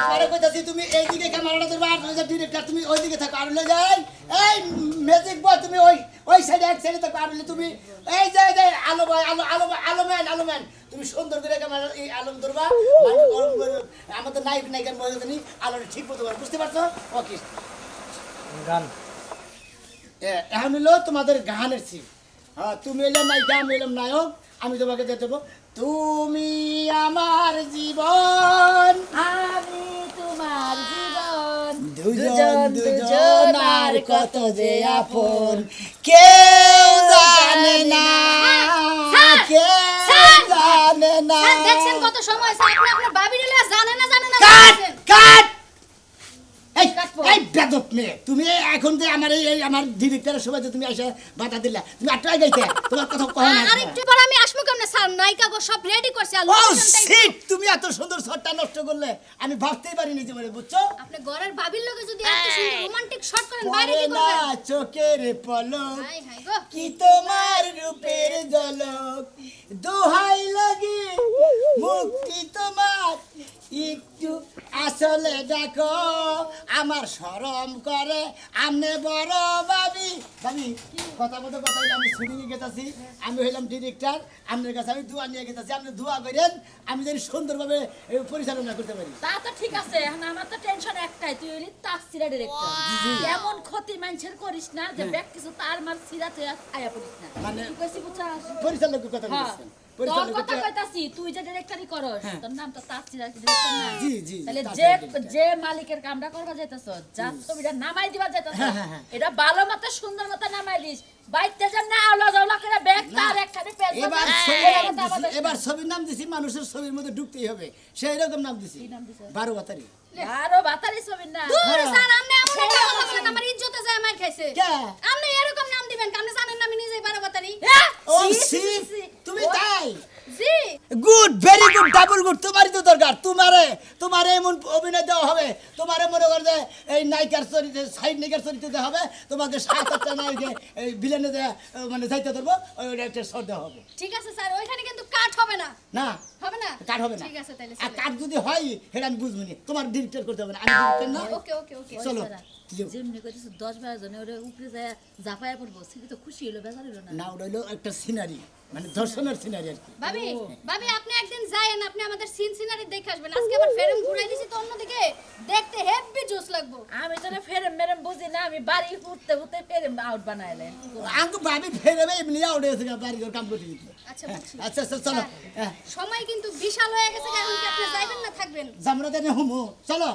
আরে কইতাছি তুমি এইদিকে ক্যামেরাটা ধরবা আর ডিরেক্টর তুমি ওইদিকে থাকো আর লয়ে যাই এই ম্যাজিক বয় তুমি ওই সাইডে এক সাইডে থাকো আর তুমি এই যে আলো ভাই আলো ম্যান তুমি সুন্দর করে ক্যামেরা এই আলম ধরবা মানে গরম করে আমাদের নায়ক নায়িকার মধ্যে জানি আলোটা ঠিক মতো করে বুঝতে পারছো ওকে গান এখন হলো তোমাদের গানের সিন হ্যাঁ তুমি এলাম নায়িকা আমি এলাম নায়ক আমি তোমাকে যেতে দেবো তুমি আমার জীবন আমি তোমার জীবন দুজন দুজন আর কত যে আপন কেউ জানে না কেউ জানে না স্যার দেখছেন কত সময় স্যার আপনি আপনার ভাবি রে জানে না কাট বলছেন। কাট এই কাটবো। এই বেদব মেয়ে তুমি এখন যে আমার এই আমার ডিরেক্টরের সময় যে তুমি এসে বাধা দিলা তুমি আটটাই গাইতে তোমার কথা কহ না আর একটু পর আমি আসবো কেমনে স্যার নায়িকা গো সব রেডি করছি আর ও লোকেশনটাই শিট তুমি এত সুন্দর শটটা নষ্ট করলে আমি ভাবতেই পারিনি যে মানে বুঝছো আপনি ঘরের ভাবির লগে যদি এত সুন্দর রোমান্টিক শট করেন বাইরে পরে কি না করবেন চোখের পলক হাই হাই গো কি তোমার রূপের ঝলক দোহাই লাগে মুক্তি তোমার একটু আসলে দেখো আমার শরম করে আমনে বড় ভাবি কথা মতো কথা হইলে আমি শুটিং এ গেতাছি আমি হইলাম ডিরেক্টর আপনার কাছে আমি দোয়া নিয়ে গেতাছি আপনি দোয়া করেন আমি যেন সুন্দরভাবে পরিচালনা করতে পারি তা তো ঠিক আছে এখন আমার তো টেনশন একটাই তুই হলি তাফসিরা ডিরেক্টর এমন ক্ষতি মানুষের করিস না যে ব্যাগ কিছু তার মার সিরা তুই আয়া পড়িস না মানে কি কইছি বুঝছাস পরিচালকের কথা হ্যাঁ বলছেন তোর পরিচালকের কথা কইতাছি তুই যে ডিরেক্টরই করস হ্যাঁ। তোর নাম তো তাফসিরা ডিরেক্টর না জি, জি, তাহলে তাফসিরা যে director। যে মালিকের কামটা করবা যাইতাছ যা ছবিটা নামাই দিবা যাইতাছ হ্যাঁ, হ্যাঁ, হ্যাঁ। এটা ভালো মতো সুন্দর মতো নামাইলিস বাইতে যেন না আওলা জাওলা করে ব্যাগ না। তার একখানে পেজ এবার ছবির নাম দিছি মানুষের ছবির মধ্যে ঢুকতেই হবে সেই রকম নাম দিছি নাম দিছো? 12 বাতারি আরো বাতারি ছবি না দূর হ্যাঁ। স্যার আপনি এমন একটা কথা বলেন আমার ইজ্জতে যায় মার খাইছে কে? আপনি এরকম নাম দিবেন আপনি জানেন না আমি নিজেই বারবাতারি ও ছি, সি ছি, ছি। তুমি ও- তাই জি good very good double good তোমারই তো দরকার তোমারে এমন অভিনয় দেওয়া হবে তোমারে মনে করে যে এই নায়িকার চরিত্রে সাইড নায়িকার চরিত্রে দেওয়া হবে তোমাকে 7-8টা নায়িকা এই ভিলেনে দেয়া মানে যাইতে ধরবো ওই একটা শট দেওয়া হবে ঠিক আছে স্যার ওইখানে কিন্তু কাট হবে না না হবে না কাট হবে না ঠিক আছে তাহলে আর কাট যদি হয় সেটা আমি বুঝবো না তোমার ডিরেক্টর করতে হবে না আমি ডিরেক্টর না ওকে ওকে ওকে চলো যেমনি কইতেছ 10-12 জনে ওরে উপরে যায় জাপায়া পড়বো সেটা তো খুশি হলো বেজার হলো না না ওটা হলো একটা সিনারি মানে দর্শনের সিনারি আর কি ভাবি ভাবি আপনি একদিন যায়েন আপনি আমাদের সিন সিনারি দেখে আসবেন আজকে আবার ফেরেম ঘুরাই দিছি তো অন্যদিকে দেখতে হেভি জোস লাগবো আমি তো ফেরেম মেরেম বুঝি না আমি বাড়ি উঠতে ফেরেম আউট বানাইলেন আমি তো ভাবি ফেরে এমনি আউট হয়েছে বাড়ি ঘর কাম করতে গেছি আচ্ছা বুঝছি আচ্ছা আচ্ছা চলো হ্যাঁ সময় কিন্তু বিশাল হয়ে গেছে এখন কি আপনি যাইবেন না থাকবেন জামরা দেনে হুমু চলো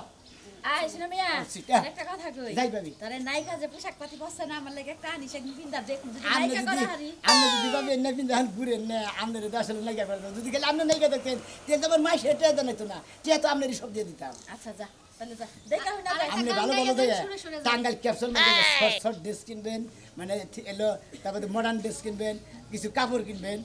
আয় শুনো মিয়া সিটা। একটা কথা কই যাই ভাবি। তারে নায়িকা যে পোশাক পাতি পছন্দ না আমার লাগে একটা আনিস একদিন পিন্দা দেখুন যদি আমনে নায়িকা যদি করা হারি আমনে যদি ভাবি এনে কিন্তু এখন ঘুরে না আমনের আসলে নাইকা করে দাও। যদি গেলে আমনে নাইকা দেখতেন তেল তো আমার মাই সেটা জানাইতো না টিয়া তো আমনেরই সব দিয়ে দিতাম আচ্ছা যা তাহলে যা দেখা হই না আরে, যাই। আমনে গান ভালো গাইয়া ভালো যান, দেয় শুনে শুনে যান। টাঙ্গাল ক্যাপসুল মধ্যে শর্ট শর্ট ড্রেস কিনবেন মানে এলো তারপরে মডার্ন ড্রেস কিনবেন কিছু কাপড় কিনবেন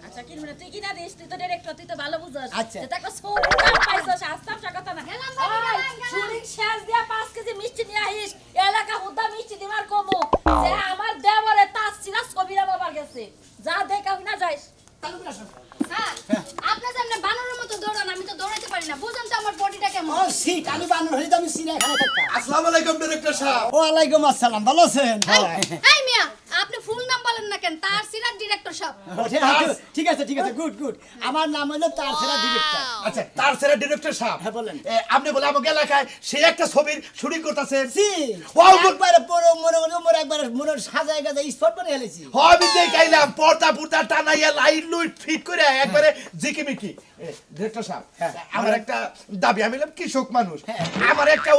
আচ্ছা কিনবি না তুই কিনা দিস তুই তো ডিরেক্টর তুই তো ভালো বুঝছ আচ্ছা। যে তাকে সোরে কাম পাইছস আস্তাম কথা না গেলাম ভাবি, ওই, গেলাম। শুনিং শেষ দিয়া 5 কেজি মিষ্টি নিয়ে আইস এলাকা হুদা মিষ্টি দিমার কমু যে আমার দেবরে তাস ছিলা ছবিরা বাবার গেছে যা দেখা হই না যাইস চালু করে আসো। স্যার আপনি যে এমনি বানরের মতো দৌড়ান আমি তো দৌড়াইতে পারি না বুঝুন তো আমার বডিটা কেমন ও সিট আমি বানর হই তো আমি সিনে এখানে থাকতাম আসসালামু আলাইকুম ডিরেক্টর সাহেব। ওয়ালাইকুম আসসালাম ভালো আছেন এই মিয়া আপনি ফুল নাম বলেন না কেন তার সিরাত ডিরেক্টর সাহেব ঠিক আছে গুড গুড আমার নাম হলো তার সেরা ডিরেক্টর আচ্ছা তার সেরা ডিরেক্টর সাহেব হ্যাঁ, বলেন। আপনি বলে আমাকে এলাকায় সেই একটা ছবির শুটিং করতেছেন জি Wow, good. একবারে পুরো মনে একবারে মনে সাজায় গাজায় স্পট বানিয়ে ফেলেছি আমি দেখাইলাম পর্দা পুর্দা টানাইয়া লাইট লুইট ফিট করে একবারে জিকিমিকি ডিরেক্টর সাহেব হ্যাঁ। আমার একটা দাবি আমি হলাম কৃষক মানুষ হ্যাঁ। আমার একটা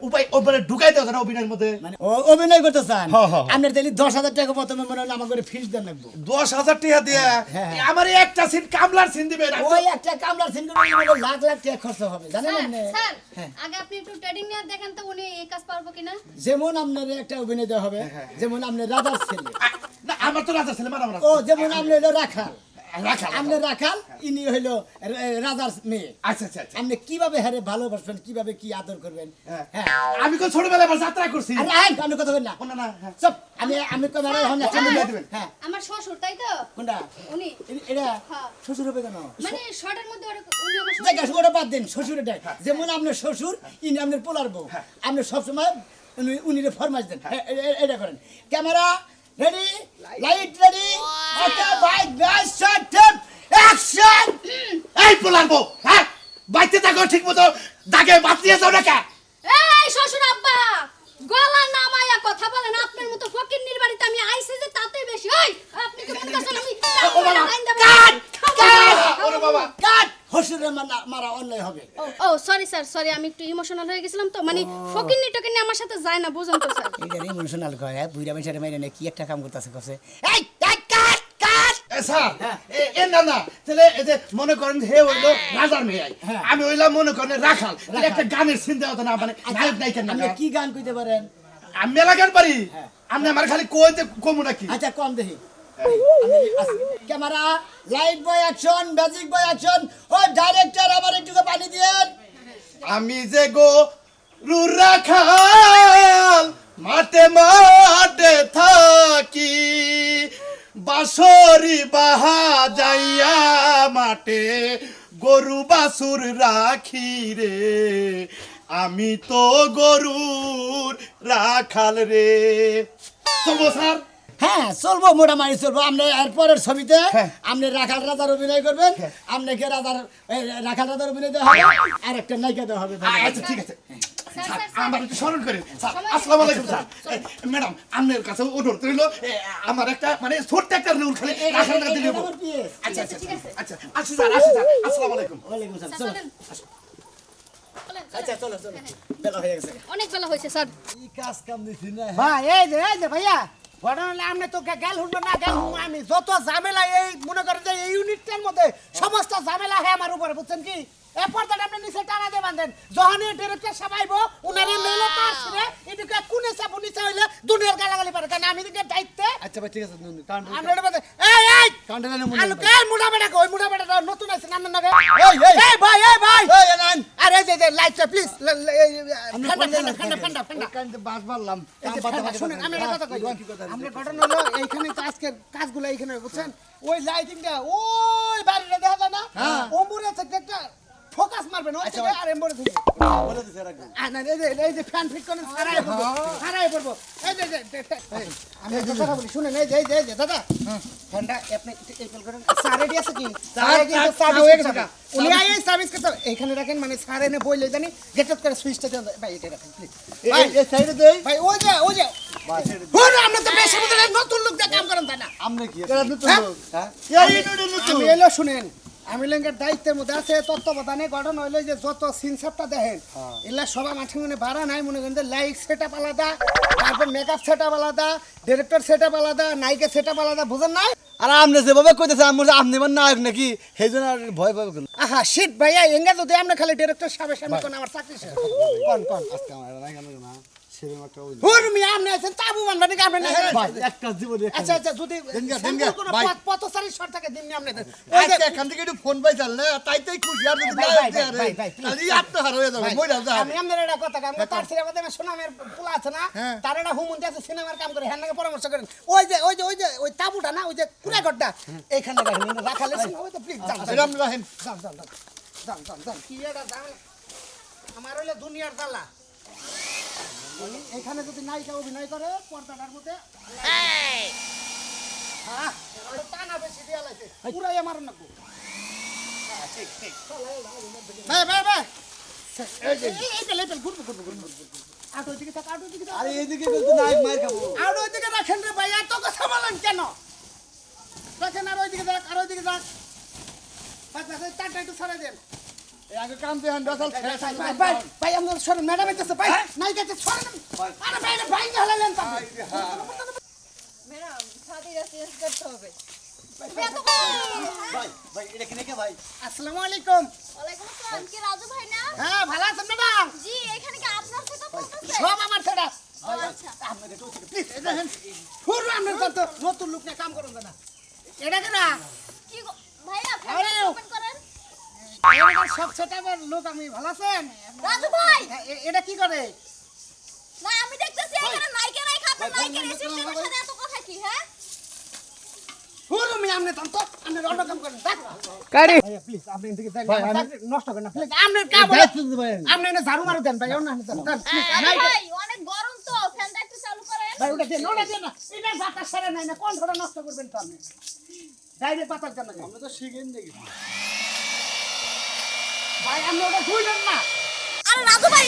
উপায় ওপরে ঢুকাই দেওয়া যায় না অভিনয়ের মধ্যে মানে অভিনয় করতে চান হ্যাঁ, হ্যাঁ, হ্যাঁ। আপনার তাহলে 10,000 টাকা প্রথমে মনে হলো আমার করে ফিস দেন লাগবো 10,000 টাকা দিয়া হ্যাঁ। আমার একটা সিন কামলার সিন দিবেন ওই একটা কামলার সিন করে লাখ লাখ টাকা খরচ হবে জানেন স্যার আপনি স্যার হ্যাঁ। আগে আপনি একটু ট্রেডিং নিয়ে দেখেন তো উনি এই কাজ পারবো কিনা যেমন আপনার একটা অভিনয় দেওয়া হবে যেমন আপনার রাজার ছেলে না আমার তো রাজা ছেলে মারা ও যেমন আপনি হলো রাখাল রাখাল। আপনি রাখাল, ইনি হইলো রাজার মেয়ে। আচ্ছা আচ্ছা আচ্ছা আপনি কিভাবে হারে ভালোবাসবেন, কিভাবে কি আদর করবেন? হ্যাঁ। হ্যাঁ। আমি কোন ছোটবেলায় আবার যাত্রা করছি আর রাহেন, আপনি কথা বলেন না। না না হ্যাঁ। সব আমি ক্যামেরা হন না, সামনে দিয়ে দিবেন। হ্যাঁ, আমার শ্বশুর তাই তো কোনটা? উনি এটা হ্যাঁ। শ্বশুর হবে কেন? মানে শর্টের মধ্যে উনি আমার শ্বশুর। জায়গা ওটা বাদ দিন, শ্বশুরের ডাক। যেমন আপনার শ্বশুর, ইনি আপনার পোলার বউ। আপনি সবসময় উনিরে ফরমাইশ দেন। এটা করেন। ক্যামেরা রেডি, লাইট রেডি, ওকে ভাই, গাইস শট টেপ অ্যাকশন। এই পোলারবো হ্যাঁ বাইতে থাকো ঠিক মতো দাগে বাদ দিয়ে যাও না কে এই শ্বশুর আব্বা গলা নামায়া কথা বলেন। আপনার মতো ফকিন্নির বাড়িতে আমি আইছি যে তাতে বেশি। ওই আপনি কি মনে করছেন আমি ও বাবা, আইন দেব? ওরে বাবা কাট, শ্বশুরের মারা অন্যায় হবে। ও সরি স্যার, সরি আমি একটু ইমোশনাল হয়ে গেছিলাম তো। মানে ফকিন্নি টকিন্নি আমার সাথে যায় না, বুঝুন তো স্যার। এটা ইমোশনাল কয়, বুইরা মানুষের মাইরে না, কি একটা কাম করতেছে কসে। এই কাট কাট কাট। এ স্যার এ না না তাহলে এই যে মনে করেন হে হইলো রাজার মেয়ে হ্যাঁ। আমি হইলাম মনে করেন রাখাল তাহলে একটা গানের সিন দেওয়া হতো না মানে নায়ক নায়িকার আপনি নাম কি গান কইতে পারেন? আমি মেলা গান পারি হ্যাঁ। আপনি আমার খালি কইতে কমু নাকি আচ্ছা কম দেখি। ক্যামেরা, লাইট বয় অ্যাকশন, ম্যাজিক বয় অ্যাকশন। ও ডাইরেক্টর আমার একটু পানি দিয়েন। আমি যে গো রাখাল মাঠে মাঠে থাকি বাসরি বাহা যাইয়া মাঠে গরু বাছুর রাখি রে আমি তো গরুর রাখাল রে চলবো স্যার হ্যাঁ চলবো, মোটামুটি চলবো। আপনি এরপরের ছবিতে হ্যাঁ। আপনি রাখাল রাজার অভিনয় করবেন, আপনাকে রাখাল রাজার অভিনয় দেওয়া হবে, আর একটা নায়িকা দেওয়া হবে। আচ্ছা ঠিক আছে স্যার, স্যার, স্যার, স্যার। আমার একটু স্মরণ করেন স্যার সময় আসসালামু আলাইকুম আছে, স্যার ম্যাডাম আপনার কাছে অনুরোধ রইল আমার একটা মানে ছোট্ট একটা রুল খালি রাখাল রাখতে দিলে আমার PS। আচ্ছা আচ্ছা ঠিক আছে। আচ্ছা আসি স্যার আসি স্যার আসসালামু আলাইকুম ওয়ালাইকুম আসসালাম, স্যার, চলো। চলেন। চলেন, চলেন। আচ্ছা চলো চলো, বেলা হয়ে গেছে। অনেক বেলা হয়েছে স্যার। কি কাজ কাম দিছি না? ভাই এই যে ভাইয়া ঘটনা হলে আপনি তো গেল শুনবো না গেল শুনবো আমি যত ঝামেলা এই মনে করেন যে এই ইউনিটটার মধ্যে সমস্ত ঝামেলা হয় আমার উপরে বুঝছেন কি এই পর্দাটা আপনি নিচে টানা দিয়ে বাঁধেন যখনই ডিরেক্টর সবাইব উনারে মেলে তার ছিঁড়ে এদিকে কোনে চাপ নিচে হইলে দুনিয়ার গালাগালি পারে কারণ আমি দিকে দায়িত্বে আচ্ছা ভাই ঠিক আছে, কাউন্টার আমরা এটা বাদে এই কাউন্টারে আলু কে মুড়া বেটা কই মুড়া বেটা নতুন আছে নাম নাগে এই, এই। এই ভাই এই এনান আরে এই যে লাইটটা প্লিজ আমি ঠান্ডা কান্দে বাস মারলাম। এই যে ঠান্ডা, শুনেন, আমি একটা কথা কই। আমরা ঘটনা হলো এইখানে তো আজকের কাজগুলো এইখানে বুঝছেন ওই লাইটিংটা ওই বাড়িটা দেখা যায় না ওমরে থেকে একটা ফোকাস মারবেন ওই থেকে আর এমবরে থেকে বলে দিছে রাখো। না এই যে ফ্যান ফিট করেন সারাই পড়বো এই যে আমি একটা কথা বলি শুনেন এই যে দাদা ফ্যানটা আপনি এই ফেল করেন স্যার রেডি আছে কি স্যার কিন্তু সার্ভিস হয়ে গেছে উনি এই সার্ভিস করতে এইখানে রাখেন মানে স্যার এনে বইলে জানি গেট আপ করে সুইচটা দেন ভাই এটা রাখেন প্লিজ এই সাইডে দেই। ভাই ওই যে হুন আমরা তো বেশি বুঝলেন নতুন লোক দিয়ে কাম করেন তাই না আমরা কি এটা নতুন হ্যাঁ? লোক? হ্যাঁ? আমি এলো শুনেন আমি লেঙ্গের দায়িত্বের মধ্যে আছে তত্ত্বাবধানে গঠন হইলো যে যত সিনসাপটা দেখেন এগুলা সবাই মাঠে মনে ভাড়া নাই মনে করেন লাইট সেট আপ আলাদা তারপর মেকআপ সেট আপ আলাদা ডিরেক্টর সেট আপ আলাদা নায়িকা সেট আপ আলাদা বুঝেন নাই আর আপনি যেভাবে কইতেছে আমার আপনি মানে নায়ক নাকি সেইজন্য আর ভয় পাবে কেন? আহা শিট ভাইয়া এঙ্গা যদি আমরা খালি ডিরেক্টর সাহেবের সামনে কোন আমার চাকরি শেষ কোন আজকে আমার নায়ক না সেরকম একটা ওই হুর মি আমনে আছেন তাবু বানবানি আপনি না ভাই এক কাজ দিব রে। আচ্ছা যদি দেনগা, সম্পূর্ণ কোনো ভাই। পথচারী শর্ট থাকে দিননি আপনি দেন। ওই যে আজকে এখান থেকে একটু ফোন পাই চাল না তাইতেই খুশি আর যদি ভাই, নায়ক ভাই, দেয় রে, ভাই, ভাই, please, তাহলে আত্মহারা হয়ে যাবে, ভাই, মইরা যাবে। আমি আপনার একটা কথা কাম তার সিনেমা দেবে সোনামের পোলা আছে না হ্যাঁ। তার একটা হুমুন্দি আছে সিনেমার কাম করে হ্যাঁ নাকি পরামর্শ করেন ওই তাবুটা না ওই যে কুড়াঘরটা এইখানে রাখেন রাখালে ওই তো প্লিজ যান এরম রাখেন। যান কি এটা ঝামেলা আমার হইলে দুনিয়ার জ্বালা এখানে যদি নায়িকা অভিনয় করে পর্দাটার মধ্যে হ্যাঁ ওই টানা বেশি দিয়া লাগছে পুরাই আমার না ভাই এই ঘুরবো আটো দিকে থাক আরে এইদিকে কিন্তু নায়ক মার খাবো। আর ওইদিকে রাখেন রে ভাই এত কথা বলেন কেন রাখেন আর ওইদিকে যাক চারটা একটু সরে দেন এই আগে কাম দিয়ে হান দশাল শেষ আছে। ভাই আমরা সরে ম্যাডাম এসেছে ভাই নাই গেছে সরে দেন আরে ভাই এটা ভাই হলালেন তো ম্যাডাম ছাদিরা চেঞ্জ করতে হবে। ভাই এটা কিনে কে ভাই? আসসালামু আলাইকুম ওয়ালাইকুম আসসালাম। কি রাজু ভাই না? হ্যাঁ ভালো আছেন ম্যাডাম জি, এখানে কি আপনার সেটআপ করতেছে? সব আমার সেটা ও আচ্ছা। আপনি একটু প্লিজ এই দেখেন পুরো আমরা তো নতুন লোক নিয়ে কাম করুন না এটা কেনা কি গো- লোক আমি ভালো আছেন রাজু ভাই এটা কি করে না আমি দেখতেছি এখানে নাইকে নাই খাতে নাইকে সিস্টেমের সাথে এত কথা কি হ্যাঁ পুরো মি আমনে তন্ত আমনে অন্য কাম করেন দেখ কারি ভাই প্লিজ আপনি এদিকে দেখ নষ্ট করেন না প্লিজ আমনে কাম আমনে না ঝাড়ু মারু দেন ভাই অন্য না দেন ভাই অনেক গরম তো ফ্যানটা একটু চালু করেন ভাই ওটা দেন না এটা বাতাস সারা নাই না কোন ধরে নষ্ট করবেন তো আপনি ডাইরেক্ট বাতাস দেন না আমরা তো শিখেন দেখি ভাই আপনি ওটা ধুইলেন না আরে রাজু ভাই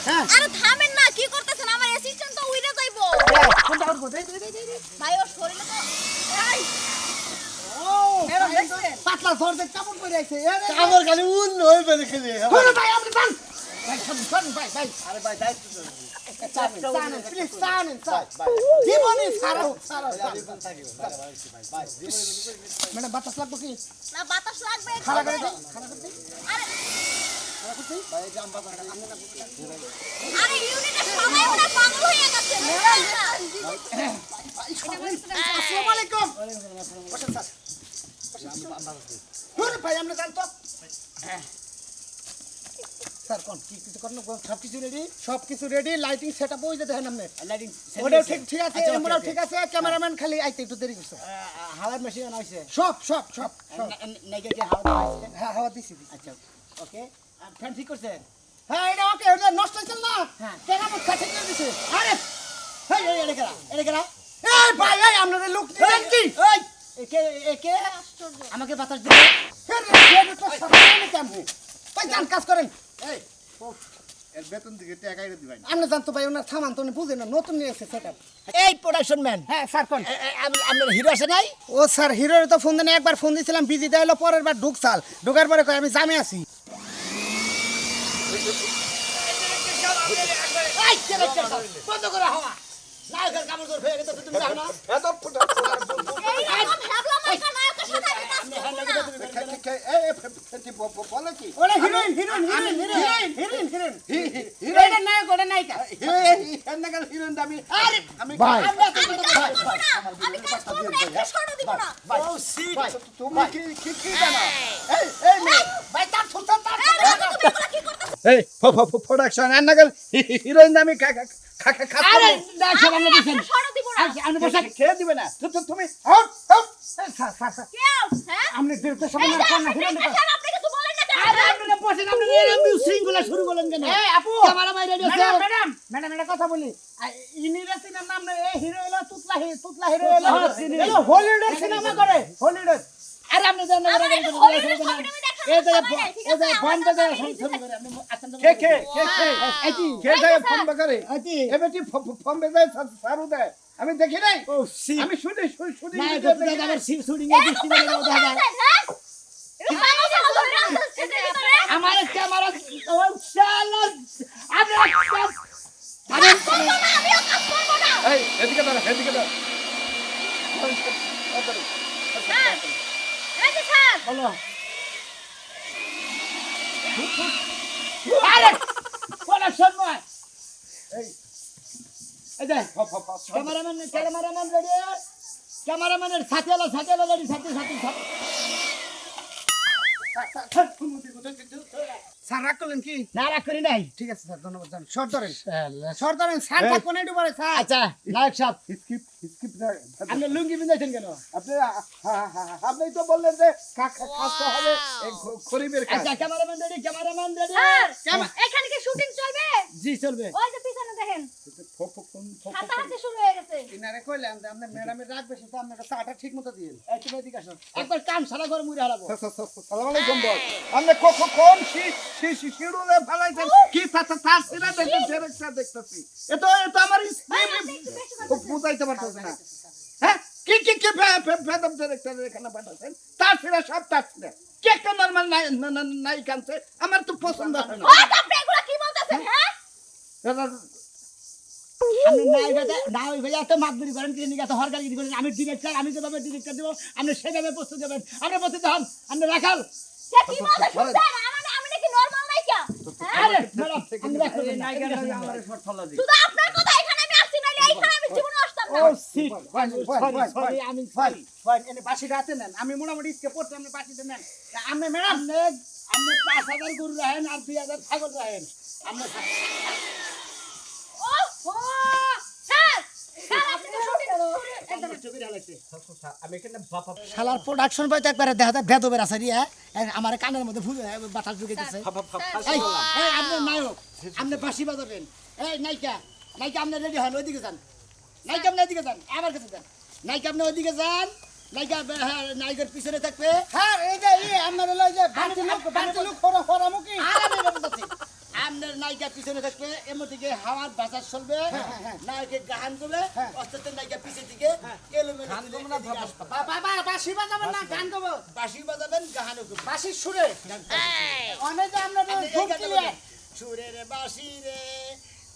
হ্যাঁ আরে থামেন না কি করতেছেন আমার অ্যাসিস্ট্যান্ট তো উইরে যাইবো কোনটা করবো দে ভাই ওর শরীরে তো এই ও এরা দেখছেন পাতলা ঝড় দেখ কেমন করে আইছে আরে আমার খালি উন হয়ে পেলে খেলে ধরো ভাই আপনি পান ভাই শুনুন ভাই ভাই আরে ভাই দায়িত্ব তো। চানেন প্লিজ চানেন জীবনে সারা ম্যাডাম বাতাস লাগবে কি না বাতাস লাগবে খাড়া করে দাও খাড়া করে দাও আরে ভাই জাম বাবা আরে ইউনিটে সবাই ওরা পাগল হয়ে গেছে আসসালামু আলাইকুম বসেন স্যার ধরো ভাই আপনি জান তো স্যার কোন কি কিছু করেন সব কিছু রেডি লাইটিং সেটআপ ওই যে দেখেন আপনি লাইটিং ওটাও ঠিক আছে এমরাও ঠিক আছে ক্যামেরাম্যান খালি আইতে একটু দেরি করছে হাওয়ার মেশিন আনাইছে সব নাকি যে হাওয়া আইছে হ্যাঁ হাওয়া দিছি আচ্ছা ওকে আর ফ্যান ঠিক করছেন হ্যাঁ এটা ওকে এটা নষ্ট হইছে না হ্যাঁ। কেরামত কাছে দিয়ে দিছে আরে হেই এই এটা কেরা এই ভাই এই আপনাদের লোক নিলেন কি এই একে একে আমাকে বাতাস দিবে এটা তো সাধারণ ক্যাম্প ভাই যান কাজ করেন এই এর বেতন দিকে টাকাই দিবেন আপনি জানতো ভাই ওনার থামান তো উনি বুঝেন না নতুন নিয়ে এসে সেটআপ এই প্রোডাকশন ম্যান হ্যাঁ স্যার কোন আপনার হিরো আছে নাই ও স্যার হিরোর তো ফোন দেন একবার ফোন দিয়েছিলাম বিজি দেয়লো পরের বার ঢুকসাল ঢোকার পরে কয় আমি জামে আছি এই ক্যারেক্টার বন্ধ করে হাওয়া নায়কের কামড় ধরে হয়ে গেছে তুমি জানো না এই রকম ভাবলাম একটা নায়কের সাথে আমি কাজ আপনি হ্যাঁ নাকি তুমি বলে কি ওরে হিরোইন এটা নায়ক ওটা নায়িকা হিরোইন আমি আরে আমি ভাই আমরা তো আমি কাজ করব না আমি কাজ করব না একটা শটও দিব না ও সিট তুমি কি জানো এই ভাই তার সুলতান তার এই রাজু তুমি এগুলা কি করতেছ এই প্রোডাকশন আন্নাগল হিরোইন আমি আরে না সামনে দিছেন শটও দিব না আমি বসে খেয়ে দিবে না তুমি স্যার কেউ হ্যাঁ আপনি ডিরেক্টর এই সামনে যে কোন আপনি হিরোইন দেখতেছেন, আপনি কিছু বলেন না কেন আরে আপনি বসেন আপনি এরকম শৃঙ্খলা শুরু করলেন কেন এই আপু ক্যামেরা মাইরা দিয়েছে ম্যাডাম এটা কথা বলি ইনিরা সিনেমার নাম না এই হিরো হলো তুতলা হিরো হলো হ্যাঁ, চিনি। হলিউডের সিনেমা করে হলিউডের আরে আপনি জানেন না আমার কেন এটা হলিউডের ছবিটা আমি দেখার এই যে সময় নাই, ঠিক এই যে আছে? বন্ধ আমার করে সামনে শুরু করে আপনি আছেন তো কে এটি যায় ফোন বাকারে এটি এবেটি ফোন বেজায় সারু দেয় আমি দেখি নাই ও সি আমি শুনি না এটা আবার শুটিং এ দৃষ্টি করে এরকম দেখা যায় করতেছেন, হ্যাঁ? এরকম পাগল ছাগল ধরে রাখতেছেন এদের ভিতরে। আমার ক্যামেরা ও শালা আরে কাজ করবো না, আমিও কাজ করবো না। এই এদিকে দাঁড়া স্যার, এই যে স্যার, বলো আরে কোন সময় এই যে ক্যামেরাম্যান রেডি ক্যামেরাম্যানের সাথে রেডি সাথে স্যার রাগ করলেন কি না রাগ করি নাই ঠিক আছে স্যার ধন্যবাদ জান শর্ট ধরেন স্যার থাকবো না একটু পরে স্যার আচ্ছা নায়ক সাহেব স্কিপ আপনি লুঙ্গি পিন্ধাইছেন কেন আপনি তো বললেন যে কাজটা হবে গরিবের কাজ আচ্ছা ক্যামেরাম্যান রেডি স্যার, এখানে কি শুটিং চলবে? জি চলবে ওই যে পিছনে দেখেন, হাতাহাতি শুরু হয়ে গেছে। ইনারে কইলেন যে আপনার ম্যাডামের রাগ বেশি তো আপনার চাটা ঠিক মতো দিন এই তুমি এদিকে আসো একবার কান সারা করে মুড়ে হারাবো সালাম আলাইকুম বল আপনি কোন শিশুরে ফেলাইছেন কি তার সিরা দেখতেছি এটা আমার বুঝাইতে পারতেছে না হ্যাঁ কি ফেদম ডিরেক্টর এখানে পাঠাচ্ছেন তার সিরা সব তার সিরা কে একটা নরমাল নাই কানছে আমার তো পছন্দ হয় না ও, আপনি এগুলা কি বলতেছেন, হ্যাঁ? আপনি নাই ভাই এত মাতবুরি করেন কি নিয়ে এত হরকারগিরি করেন আমি ডিরেক্টর আমি যেভাবে ডিরেক্টর দেবো আপনি সেভাবে প্রস্তুত দেবেন আপনি প্রস্তুত হন আপনি রাখাল সে কি বলতে শুনছেন? আমি নাকি নরমাল নায়িকা? হ্যাঁ? আরে ম্যাডাম আপনি রাখুন শুধু আপনার কথা এখানে আমি আসছি, নাইলে এইখানে আমি জীবনে আসতাম না। ও সিট সরি আমি সরি এনে বাসি রাতে নেন আমি মোটামুটি ইসকে পড়তে আপনি বাসিতে নেন আপনি ম্যাডাম আপনি 5,000 গরু রাখেন আর 2,000 ছাগল রাখেন আমরা ওহো স্যার স্যার আপনি তো শুটিং আমি এখানে বাপ শালার প্রোডাকশন পাইতে একবারে দেখা যায় বেদবের আছে রিয়া আমার কানের মধ্যে বাতাস ঢুকেছে এই এই আপনি নায়ক আপনি বাঁশি বাজাবেন এই নায়িকা নায়িকা আপনি রেডি হন ওইদিকে যান নায়িকা আপনি ওইদিকে যান আমার কাছে যান নায়িকা আপনি ওইদিকে যান নায়িকা নায়িকার পিছনে থাকবে স্যার এই যে আপনার হলো এই যে বাড়তি লোক হরামুখী আপনার নায়িকা পিছনে থাকবে এমন থেকে হাওয়ার বাতাস চলবে নায়কে গান করবে অস্তে নায়িকা পিছের দিকে এলোমেলো বাবা বাঁশি বাজাবেন না গান গাবো বাঁশি বাজাবেন গানও করবে বাঁশির সুরে অনেক যে আপনার ধুম ক্লিয়ার সুরের বাঁশি রে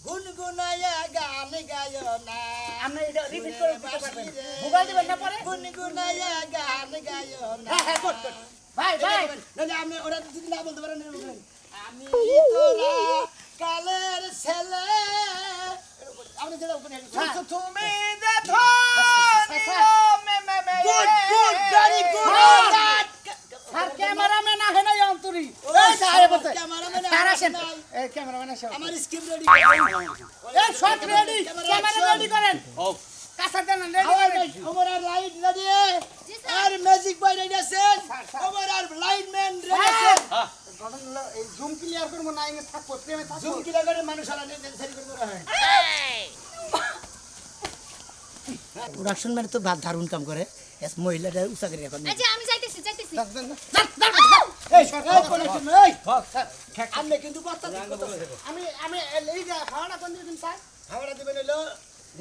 গুনগুনায়া গান গায় না আপনি এটা রিপিট করে দিতে বাঁশি পারবেন রে, ভুগাই দিবেন না পরে গুনগুনায়া গান গায় না হ্যাঁ গুড গুড ভাই ভাই নাহলে আপনি ওরা যদি না বলতে পারেন বলবেন, আমি তোরা কালের ছেলে আপনি যেটা ওখানে তুমি যে ধনিও good good very good sir cameraman আহে নাই অন্তরি ওই এই স্যার বলতে ক্যামেরাম্যান স্যার আসেন নাই। এই ক্যামেরাম্যান আসেন আমার স্ক্রিপ্ট রেডি এই শট রেডি ক্যামেরা রেডি করেন কাঁচা দেন রেডি করেন আমার লাইট রেডি আর ম্যাজিক বয় রেডি আছেন আমার লাইটম্যান রেডি আছেন ঘটনা হলো এই জুম ক্লিয়ার করব না ইনে থাকবো প্রেমে থাকবো জুম কি লাগারে মানুষ আলা নেসেসারি করে করা হয় প্রোডাকশন মানে তো দারুণ কাম করে এস মহিলাটা উচা করে এখন এই যে আমি যাইতেছি যাইতেছি এই সরকার প্রোডাকশন এই আপনি কিন্তু কথা আমি আমি এই যে খাওয়াটা কোন দিন স্যার হাওড়া দিবেন হলো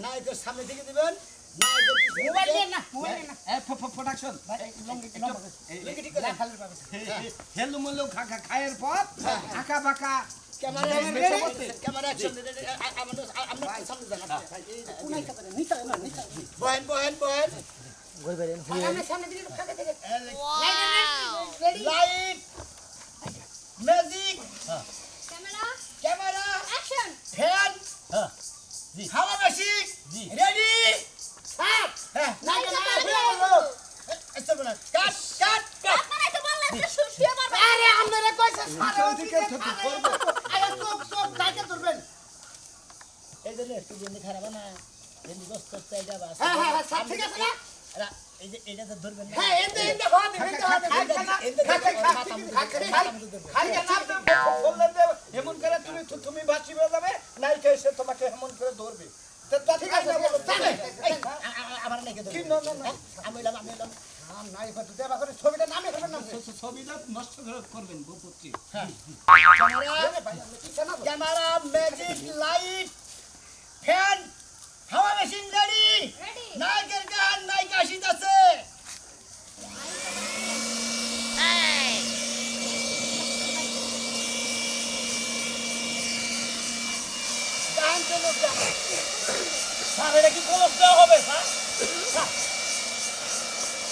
নায়কের সামনে থেকে দিবেন নায়কের পিছনে মোবাইল দেন না মোবাইল দেন না প্রোডাকশন লঙ্গি ঠিক করে হেলু মলু খায়ের পর আঁকা বাঁকা ক্যামেরা রেডি ক্যামেরা অ্যাকশন আমাদের সামনে যান কোনাই কাপড়ে নিচে না নিচে বহেন বহেন বহেন আমি সামনে দিকে ফাঁকা থেকে light magic camera camera action fan হাওয়া মেশিন রেডি স্যার হ্যাঁ নাইকা না চলবে না কাট কাট কাট আপনারাই তো বললেন যে শুয়ে পারবে আরে আপনারা কইছে স্যার ওদিকে আরে চোখ চোখ কাকে ধরবেন এই যে একটু জেনে খারাপ না এমনি দস্ত চাইটা বাস হ্যাঁ হ্যাঁ হ্যাঁ স্যার ঠিক আছে না এই যে এটা তো ধরবেন না হ্যাঁ এন্ড এন্ড হওয়া দিবেন এমন করে তুমি বাঁচি যাবে নায়িকা এসে তোমাকে এমন করে ধরবে ঠিক আছে আমার নাকি কি না না না আমি এলাম নাই কত দেবা করে ছবিটা নামে হবে না ছবিটা নষ্ট করবেন বউপত্রী ক্যামেরা ম্যাজিক লাইট ফ্যান হাওয়া মেশিন রেডি রেডি নায়কের গান নায়িকা আসিতেছে গান চলো গান স্যার এটা কি কলস দেওয়া হবে স্যার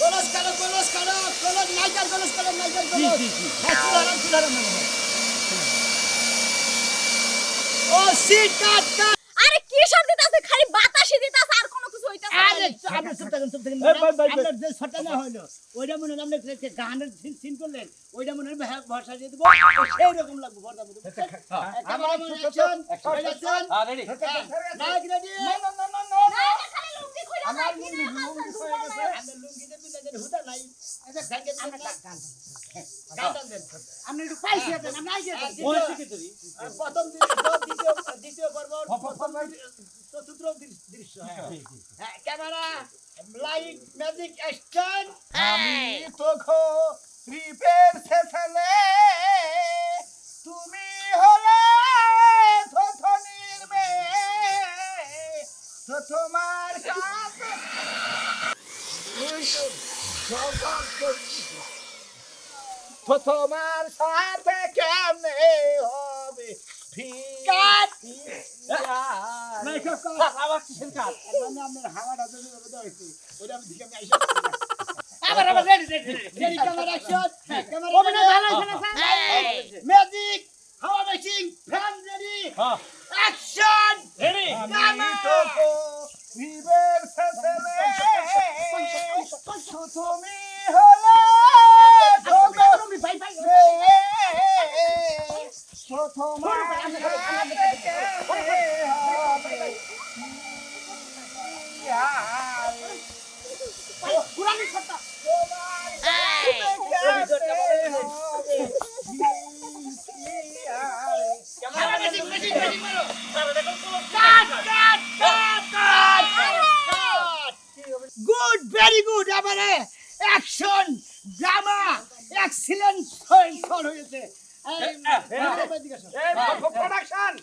কলস কালো নায়িকার কলস হ্যাঁ চুলারাম মনে হয় ও সিট কাট কাট আরে কি সব দিতাছে খালি বাতাসই দিতাছে আর কোনো কিছু হইতাছে আরে আপনি চুপ থাকুন আপনার যে ছটা না হইলো ওইটা মনে হয় আপনি গানের সিন করলেন ওইটা মনে হয় ভরসা দিয়ে দেবো সেই রকম লাগবে ভরসা মতো ক্যামেরা মনে অ্যাকশন অ্যাকশন রেডি নায়ক রেডি না এটা খালি লুঙ্গি খুইলা যায় কি না আপনার লুঙ্গিতে পিলাদের হুদা নাই আচ্ছা গান দেন আপনি একটু পাইছি আছেন আমি আইছি প্রথম দ্বিতীয় পর্ব চতুর্থ দৃশ্য হ্যাঁ ক্যামেরা লাইট ম্যাজিক অ্যাকশন আমি তো রিপের শেষে তুমি হলে থথনির মেয়ে তো তোমার কাছে তো তোমার সাথে কেমনে হবে কাট আবার কিসের কাজ মানে আপনার হাওয়াটা যদি ওটা হইছে ওটা আমি দিকে আমি আইসা আবার ready ready camera action camera অভিনয় ভালো হইছে না স্যার ম্যাজিক হাওয়া machine fan ready action ready আমি তো রিপের শেষে তুমি হলে ভাই ভাই মেয়ে গুড ভেরি গুড এবারে অ্যাকশন ড্রামা এক্সিলেন্ট শট হয়েছে প্রোডাকশন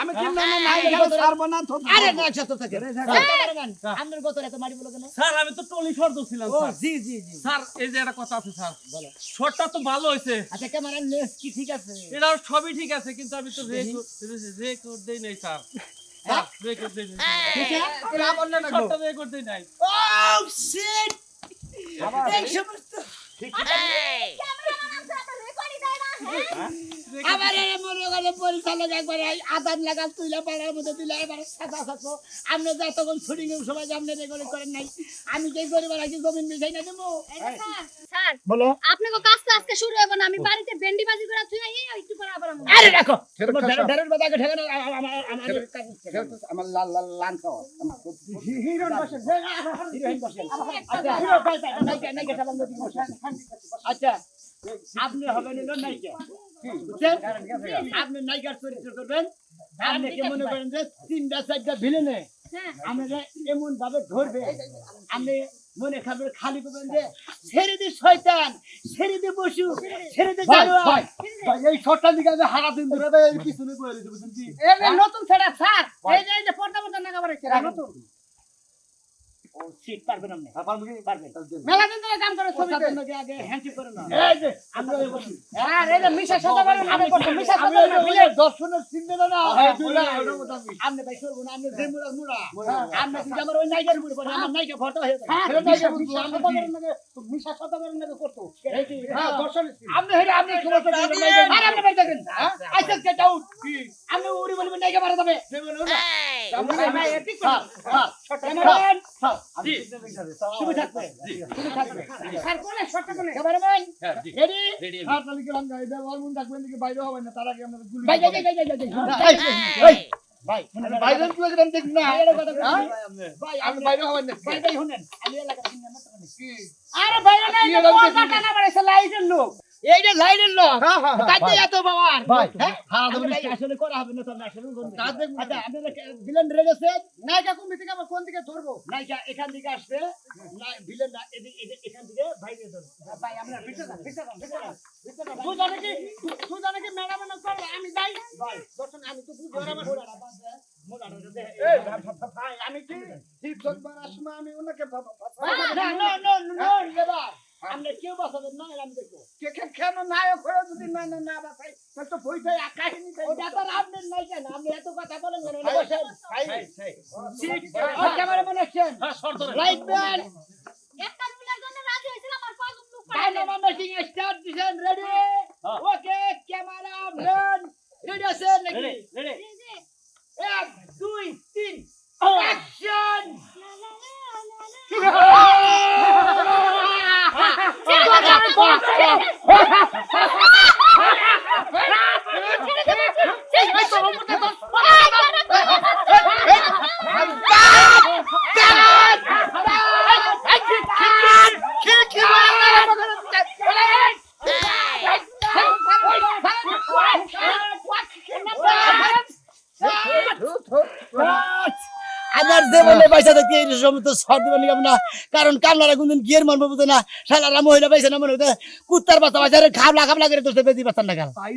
আমি কি না ছাড়বো না তো আরে না সত্য থাকে ক্যামেরাম্যান আপনার গোতরে তো মারি বলো কেন স্যার আমি তো টলি শর্ট ছিলাম ও স্যার জি জি জি স্যার এই যে একটা কথা আছে স্যার বলো শর্টটা তো ভালো হয়েছে আচ্ছা ক্যামেরার লেন্স কি ঠিক আছে এটা সবই ঠিক আছে কিন্তু আমি তো রেকর্ড দেই নাই স্যার স্যার রেকর্ড দেই নাই শর্টটা রেকর্ড দেই নাই ও শিট এই সমস্ত আবার এর মনে করে পরিচালক একবার আদান লাগাল তুইলা পাড়ার মধ্যে দিলে এবার সাথা সাথে আপনি যা তখন শুটিং এর সময় আপনি রেকর্ড করেন নাই আমি কি গরিব রাখি জমিন বিছাই না দেবো স্যার বলো আপনাকে কাজটা আজকে শুরু হবে না আমি বাড়িতে ভেন্ডি বাজি করে তুই একটু পরে আবার আমু। আরে রাখো ধরেন বাজাকে ঠেকানো আমার আমার লাল লাল লাল খাওয়া হিরোইন বসেন হিরোইন বসেন আচ্ছা হিরো বাই বাই নাইকা নাইকা চালান দিতে বসেন আচ্ছা আপনি হবেন হলো নায়িকা বুঝছেন আপনি নায়িকার চরিত্র করবেন আপনি কি মনে করেন যে তিনটা চারটা ভিলেনে আমরা এমন ভাবে ধরবে আপনি মনে খাবেন খালি করবেন যে ছেড়ে দে শয়তান ছেড়ে দে পশু ছেড়ে দে জানোয়ার এই শর্টটা দিকে যে হারা দিন ধরে এই পিছনে বয়ে রয়েছে বুঝছেন কি এই যে নতুন সেটা স্যার এই যে পর্দা পর্দা নাগা বাড়াইছে নতুন ও সিট পারবেন আপনি পারবো কি পারবেন মেলা দিন ধরে কাম করে ছবিতে ছবিতে আগে হ্যান্ডশেক করেন না এই যে আমরা ওই বসি আর এই যে মিশা সাদা করে নামে করতে মিশা আমি সাদা ওই যে দর্শনের চিনবে না আপনি ভাই সরবো না আপনি যে মুড়া আপনি কিন্তু আমার ওই নায়িকার মুড়ে পড়ে আমার নায়িকা ফটো হয়ে যাবে হ্যাঁ মিশা সাদা করে নামে মিশা সাদা করে নামে করতে হ্যাঁ দর্শন আপনি হেরে আপনি সমস্ত আর আপনি বাইরে থাকেন আইসা গেট আউট আপনি উড়ি বলবেন নায়িকা মারা যাবে ভাই এটি কর ক্যামেরাম্যান জি শুভে থাকবে শুভে থাকবে স্যার কোনে শর্টটা কোনে ক্যামেরাম্যান হ্যাঁ জি রেডি রেডি হাত তালি গেলাম গাই দেব আর মুন ডাকবেন দিকে বাইরে হবে না তার আগে আমরা গুলি ভাই ভাই বাইরে কি লাগেন দেখ না ভাই আমি বাইরে হবে না ভাই ভাই শুনেন আমি এলাকা চিনি না কি আরে ভাই না এই পর্দা টানা বাড়াইছে লাইটের লোক এইটা লাইনের লোক হ্যাঁ হ্যাঁ তাতে এত বাবার ভাই হ্যাঁ হ্যাঁ আমি ভাই আসলে করা হবে না তো আমি আসলে করব আচ্ছা আপনারা ভিলেন রেডি আছেন নায়িকা কোন দিকে আবার কোন দিকে ধরবো নায়িকা এখান থেকে আসবে না ভিলেন না এখান থেকে বাইরে ধরবে ভাই আমরা ভিতরে যান তুই জানে কি ম্যাডাম না করবে আমি যাই ভাই দর্শন আমি তো বুঝি ওরা আমার মোড়াটা বাদ দে মোড়াটা দে এই ভাই আমি কি ঠিক সবার আসমা আমি ওনাকে না না না না এবার আমরা কেউ বাঁচাবেন না আমি দেখো কেন নায়ক হয়ে যদি না না না বাসাই তাহলে তো বইটাই কাহিনী ওটা তো আপনার নায়িকা না আপনি এত কথা বলেন কেন বসেন ভাই সিট ক্যামেরাম্যান অ্যাকশন হ্যাঁ শর্ট ধরে লাইট ম্যান একটা মিলার জন্য রাজি হয়েছিলাম আর পাঁচ লোক ডায়নামো মেকিং স্টার্ট দিছেন রেডি ওকে ক্যামেরাম্যান রেডি আছেন নাকি রেডি রেডি 1 2 3 অ্যাকশন আমার জীবনে পয়সা দেখতে এই সমস্ত শর্ট দিবেন না কারণ কামলারা কোনদিন গিয়ের মানবো বুঝে না শালারা মহিলা পয়সা না মনে হতে কুত্তার বাচ্চা বাচ্চা খাবলা খাবলা করে তো বেদি বাচ্চা না